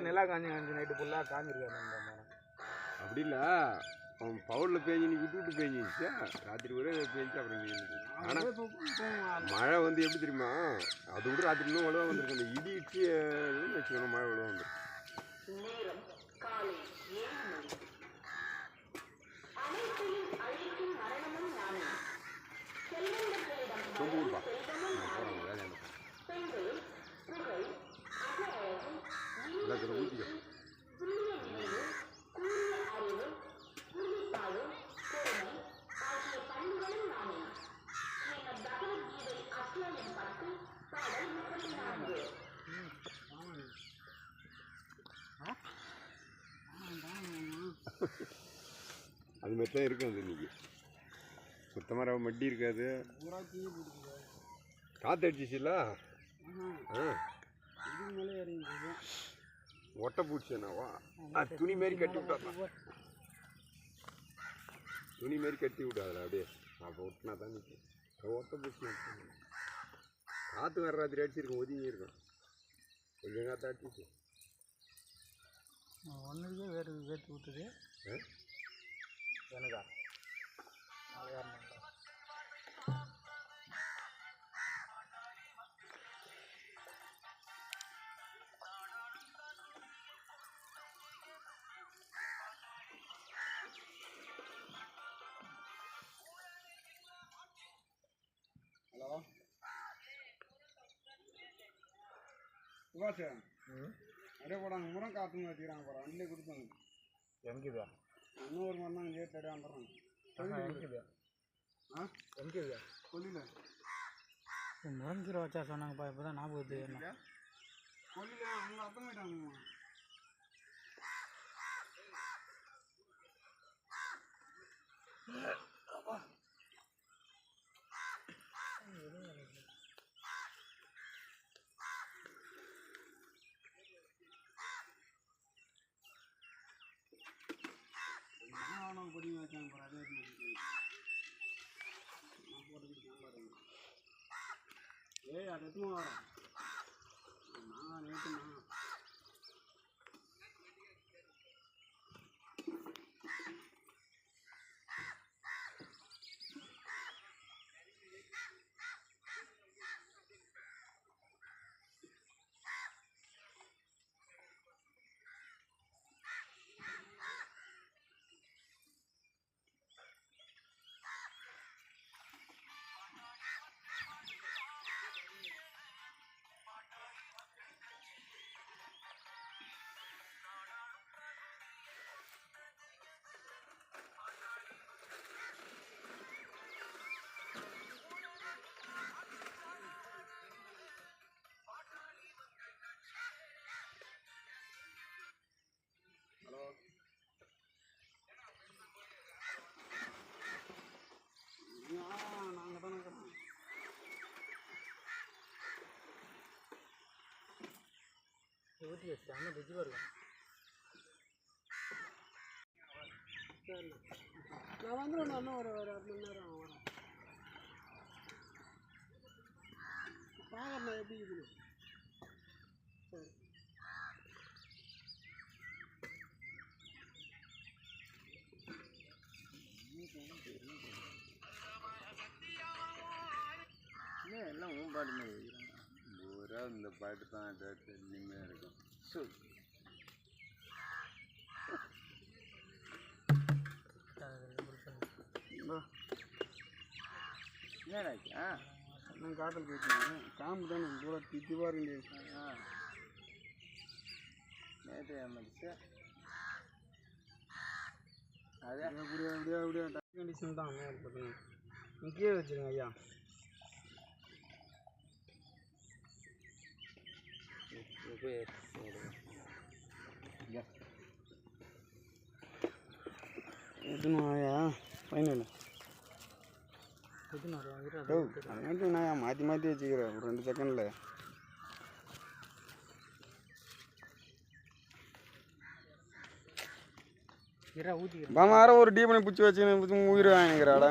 நிலா காஞ்சி night ஃபுல்லாக காஞ்சிருக்காரு. அப்படி இல்லை, அவன் பவுலில் பேஞ்சு நீ விட்டு பேஞ்சிச்சு ராத்திரி ஒரே பேஞ்சு அப்புறம். ஆனால் மழை வந்து எப்படி தெரியுமா, அது கூட ராத்திரி இன்னும் வலுவாக வந்துருக்கு. அந்த இடி இடிச்சு வச்சுக்கணும், மழை வலுவாக வந்துருக்கு. ரொம்ப ஊர்பா போகிறாங்க வேலையான எல்லாத்துல ஊற்றிக்க. அது மாதிரி தான் இருக்கும். அது இன்னைக்கு சுத்தமாக மட்டி இருக்காது. காற்று அடிச்சிச்சுல்ல, ஒட்டை பூச்சி என்னவா துணி மாரி கட்டி விட்டா, துணி மாரி கட்டி விட்டாதுல அப்படியே. அப்போ ஒட்டினா தான் நிற்கும். ஒட்டை பூச்சி காற்று வேறு ராத்திரி அடிச்சிருக்கும், ஒதுங்கி இருக்கும். கொஞ்சம் காற்று அடிச்சிச்சு ஒன்றுக்கே வேர்த்து விட்டுது எனக்கா. ஹலோ சுபாஷ், அப்படியே போடாங்க முறம் காற்று வச்சுக்கிறாங்க போகிறோம். அண்ணிலே கொடுத்தாங்க. எங்கேதா இன்னும் ஒரு மணி நேரம் லேட் ஆகிட்டு வந்துடுறாங்க. எங்கேதா எங்கேதா கொல்லியில் முரங்கீரை வச்சா சொன்னாங்கப்பா. இப்போ தான் ஞாபகம் வருது. கொல்லியில் அவங்க அர்த்தம் ஆகிட்டாங்கம்மா. பொடி வச்சாங்க போகிற அதே ஏய் அது எத்தனை வரோம் நான் நேற்றுண்ணா. நாங்கள் தானே இருக்கிறோம். ஊற்றி வச்சு அண்ணன் பிஜி வருவேன். சரி நான் வந்துடுவேன். இன்னும் ஒரு 1 மணி நேரம் வரேன். பார்க்கறேன் எப்படி இருக்குது. சரி எல்லாம் பாட்டு மாதிரி வைக்கிறாங்க. ஒரு இந்த பாட்டு தான் இனிமையாக இருக்கும். என்னடாச்சா நான் காட்டில் போயிட்டு காம்பு தானே கூட திட்டிவா இருந்து நேற்று ஏமாச்சு. அதே அப்படியே டச் கண்டிஷன் தான் பார்த்தீங்கன்னா இங்கேயே வச்சுருங்க ஐயா. எதுனாயா ஃபைனல் அதுமாதிரி மாற்றி மாற்றி வச்சுக்கிறேன் ஒரு 2 செகண்டில். ஊற்றி ஒரு டீ பண்ணி பிடிச்சி வச்சு உயிர் வாங்கிக்கிறாடா.